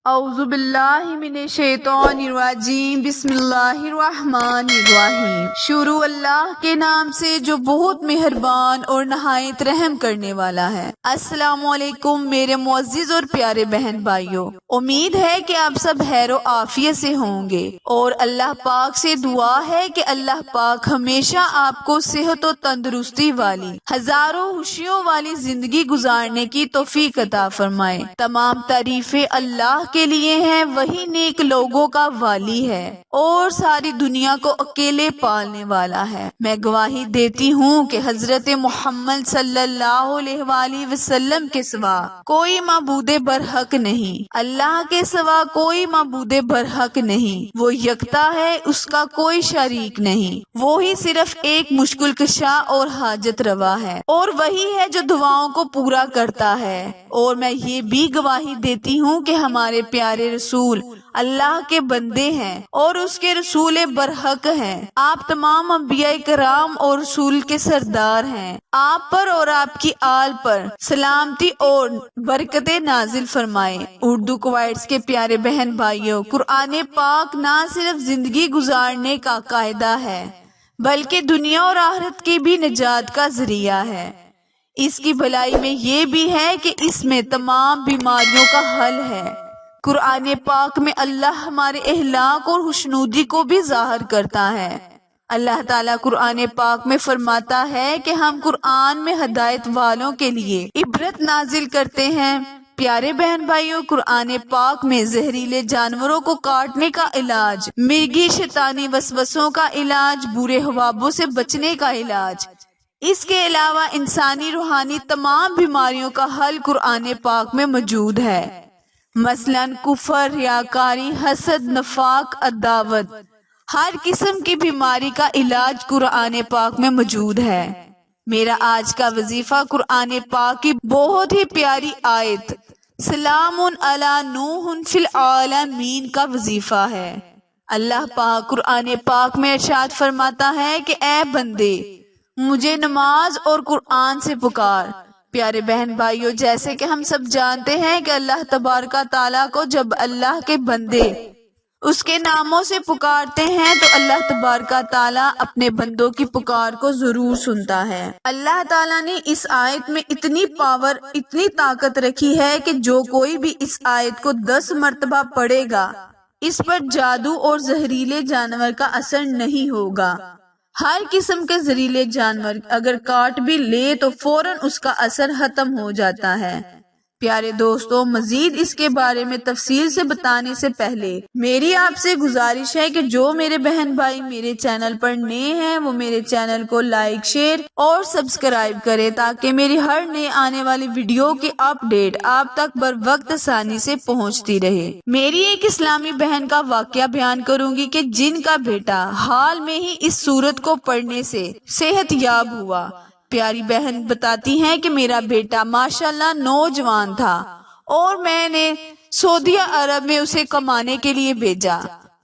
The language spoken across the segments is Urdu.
اعوذ باللہ من الشیطان الرجیم بسم اللہ الرحمن الرحیم۔ شروع اللہ کے نام سے جو بہت مہربان اور نہایت رحم کرنے والا ہے۔ السلام علیکم میرے معزز اور پیارے بہن بھائیوں، امید ہے کہ آپ سب خیر و عافیت سے ہوں گے اور اللہ پاک سے دعا ہے کہ اللہ پاک ہمیشہ آپ کو صحت و تندرستی والی ہزاروں خوشیوں والی زندگی گزارنے کی توفیق عطا فرمائے۔ تمام تعریفیں اللہ کے لیے ہیں، وہی نیک لوگوں کا والی ہے اور ساری دنیا کو اکیلے پالنے والا ہے۔ میں گواہی دیتی ہوں کہ حضرت محمد صلی اللہ علیہ وآلہ وسلم کے سوا کوئی معبود برحق نہیں، اللہ کے سوا کوئی معبود برحق نہیں، وہ یکتا ہے، اس کا کوئی شریک نہیں، وہی صرف ایک مشکل کشا اور حاجت روا ہے، اور وہی ہے جو دعاؤں کو پورا کرتا ہے۔ اور میں یہ بھی گواہی دیتی ہوں کہ ہمارے پیارے رسول اللہ کے بندے ہیں اور اس کے رسول برحق ہیں۔ آپ تمام انبیاء کرام اور رسول کے سردار ہیں۔ آپ پر اور آپ کی آل پر سلامتی اور برکتیں نازل فرمائے۔ اردو کوائٹس کے پیارے بہن بھائیوں، قرآن پاک نہ صرف زندگی گزارنے کا قاعدہ ہے بلکہ دنیا اور آخرت کی بھی نجات کا ذریعہ ہے۔ اس کی بھلائی میں یہ بھی ہے کہ اس میں تمام بیماریوں کا حل ہے۔ قرآن پاک میں اللہ ہمارے اخلاق اور خوشنودی کو بھی ظاہر کرتا ہے۔ اللہ تعالیٰ قرآن پاک میں فرماتا ہے کہ ہم قرآن میں ہدایت والوں کے لیے عبرت نازل کرتے ہیں۔ پیارے بہن بھائیوں، قرآن پاک میں زہریلے جانوروں کو کاٹنے کا علاج، مرگی شیطانی وسوسوں کا علاج، برے خوابوں سے بچنے کا علاج، اس کے علاوہ انسانی روحانی تمام بیماریوں کا حل قرآن پاک میں موجود ہے۔ مثلاً کفر، ریاکاری، حسد، نفاق، عداوت، ہر قسم کی بیماری کا علاج قرآن پاک میں موجود ہے۔ میرا آج کا وظیفہ قرآن پاک کی بہت ہی پیاری آیت سلام علی نوح فی العالمین کا وظیفہ ہے۔ اللہ پاک قرآن پاک میں ارشاد فرماتا ہے کہ اے بندے، مجھے نماز اور قرآن سے پکار۔ پیارے بہن بھائیوں، جیسے کہ ہم سب جانتے ہیں کہ اللہ تبارک تعالیٰ کو جب اللہ کے بندے اس کے ناموں سے پکارتے ہیں تو اللہ تبارک تعالیٰ اپنے بندوں کی پکار کو ضرور سنتا ہے۔ اللہ تعالیٰ نے اس آیت میں اتنی پاور، اتنی طاقت رکھی ہے کہ جو کوئی بھی اس آیت کو 10 مرتبہ پڑھے گا، اس پر جادو اور زہریلے جانور کا اثر نہیں ہوگا۔ ہر قسم کے زہریلے جانور اگر کاٹ بھی لے تو فوراً اس کا اثر ختم ہو جاتا ہے۔ پیارے دوستو، مزید اس کے بارے میں تفصیل سے بتانے سے پہلے میری آپ سے گزارش ہے کہ جو میرے بہن بھائی میرے چینل پر نئے ہیں وہ میرے چینل کو لائک، شیئر اور سبسکرائب کرے تاکہ میری ہر نئے آنے والی ویڈیو کی اپ ڈیٹ آپ تک بر وقت آسانی سے پہنچتی رہے۔ میری ایک اسلامی بہن کا واقعہ بیان کروں گی کہ جن کا بیٹا حال میں ہی اس سورت کو پڑھنے سے صحت یاب ہوا۔ پیاری بہن بتاتی ہیں کہ میرا بیٹا ماشاءاللہ نوجوان تھا اور میں نے سعودی عرب میں اسے کمانے کے لیے بھیجا۔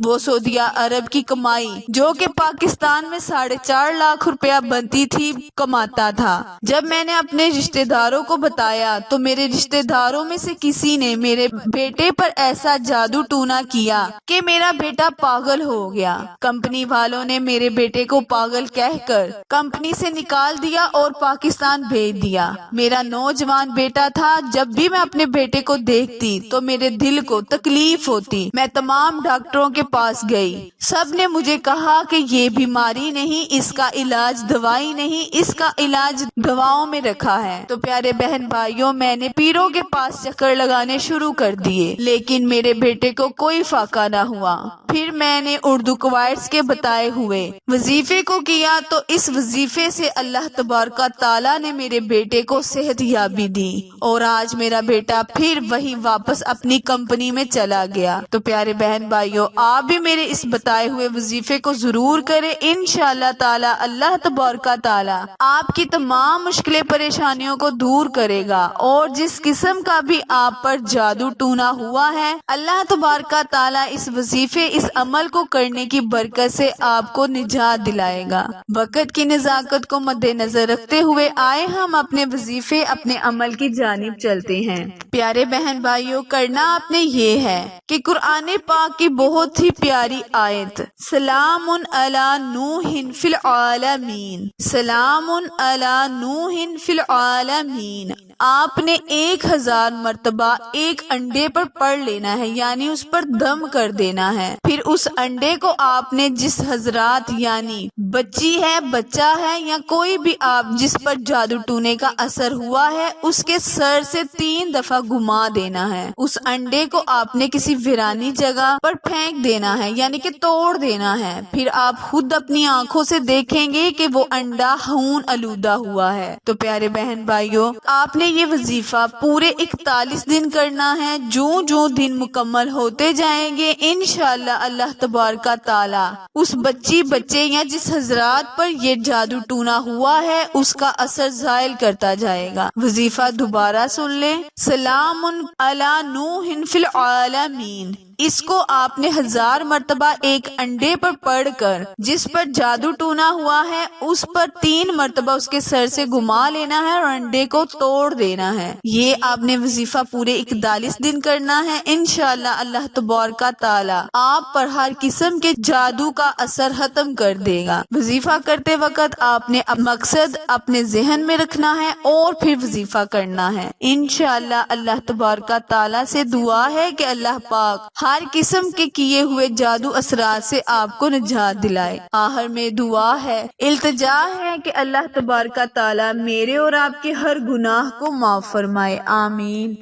وہ سعودی عرب کی کمائی جو کہ پاکستان میں 4.5 لاکھ روپیہ بنتی تھی کماتا تھا۔ جب میں نے اپنے رشتہ داروں کو بتایا تو میرے رشتہ داروں میں سے کسی نے میرے بیٹے پر ایسا جادو ٹونا کیا کہ میرا بیٹا پاگل ہو گیا۔ کمپنی والوں نے میرے بیٹے کو پاگل کہہ کر کمپنی سے نکال دیا اور پاکستان بھیج دیا۔ میرا نوجوان بیٹا تھا، جب بھی میں اپنے بیٹے کو دیکھتی تو میرے دل کو تکلیف ہوتی۔ میں تمام ڈاکٹروں کے پاس گئی، سب نے مجھے کہا کہ یہ بیماری نہیں، اس کا علاج دوائی نہیں، اس کا علاج دواؤں میں رکھا ہے۔ تو پیارے بہن بھائیوں، میں نے پیروں کے پاس چکر لگانے شروع کر دیے لیکن میرے بیٹے کو کوئی فائدہ نہ ہوا۔ پھر میں نے اردو کوائٹس کے بتائے ہوئے وظیفے کو کیا تو اس وظیفے سے اللہ تبارک تعالیٰ نے میرے بیٹے کو صحت یابی دی اور آج میرا بیٹا پھر وہی واپس اپنی کمپنی میں چلا گیا۔ تو پیارے بہن بھائیوں، آپ بھی میرے اس بتائے ہوئے وظیفے کو ضرور کریں، انشاءاللہ تعالی اللہ تبارک تعالی آپ کی تمام مشکلیں پریشانیوں کو دور کرے گا، اور جس قسم کا بھی آپ پر جادو ٹونا ہوا ہے اللہ تبارک تعالی اس وظیفے اس عمل کو کرنے کی برکت سے آپ کو نجات دلائے گا۔ وقت کی نزاکت کو مد نظر رکھتے ہوئے آئے ہم اپنے وظیفے اپنے عمل کی جانب چلتے ہیں۔ پیارے بہن بھائیوں، کرنا آپ نے یہ ہے کہ قرآن پاک کی بہت ہی پیاری آیت سلام علی نوح فی العالمین، سلام علی نوح فی العالمین، آپ نے 1000 مرتبہ ایک انڈے پر پڑھ لینا ہے، یعنی اس پر دم کر دینا ہے۔ پھر اس انڈے کو آپ نے جس حضرات یعنی بچی ہے، بچہ ہے، یا کوئی بھی آپ جس پر جادو ٹونے کا اثر ہوا ہے اس کے سر سے 3 دفعہ گھما دینا ہے۔ اس انڈے کو آپ نے کسی ویرانی جگہ پر پھینک دینا ہے، یعنی کہ توڑ دینا ہے۔ پھر آپ خود اپنی آنکھوں سے دیکھیں گے کہ وہ انڈا خون آلودہ ہوا ہے۔ تو پیارے بہن بھائیوں، آپ نے یہ وظیفہ پورے 41 دن کرنا ہے۔ جو دن مکمل ہوتے جائیں گے انشاءاللہ اللہ تبارک تعالی اس بچی بچے یا جس حضرات پر یہ جادو ٹونا ہوا ہے اس کا اثر زائل کرتا جائے گا۔ وظیفہ دوبارہ سن لیں، سلام علی نوح فی العالمین، اس کو آپ نے 1000 مرتبہ ایک انڈے پر پڑھ کر جس پر جادو ٹونا ہوا ہے اس پر 3 مرتبہ اس کے سر سے گھما لینا ہے اور انڈے کو توڑ دینا ہے۔ یہ آپ نے وظیفہ پورے 41 دن کرنا ہے، انشاءاللہ اللہ تبارک تعالی آپ پر ہر قسم کے جادو کا اثر ختم کر دے گا۔ وظیفہ کرتے وقت آپ نے مقصد اپنے ذہن میں رکھنا ہے اور پھر وظیفہ کرنا ہے۔ انشاءاللہ اللہ تبارک تعالی سے دعا ہے کہ اللہ پاک ہر قسم کے کیے ہوئے جادو اثرات سے آپ کو نجات دلائے۔ آخر میں دعا ہے، التجا ہے کہ اللہ تبارک تعالی میرے اور آپ کے ہر گناہ کو معاف فرمائے، آمین۔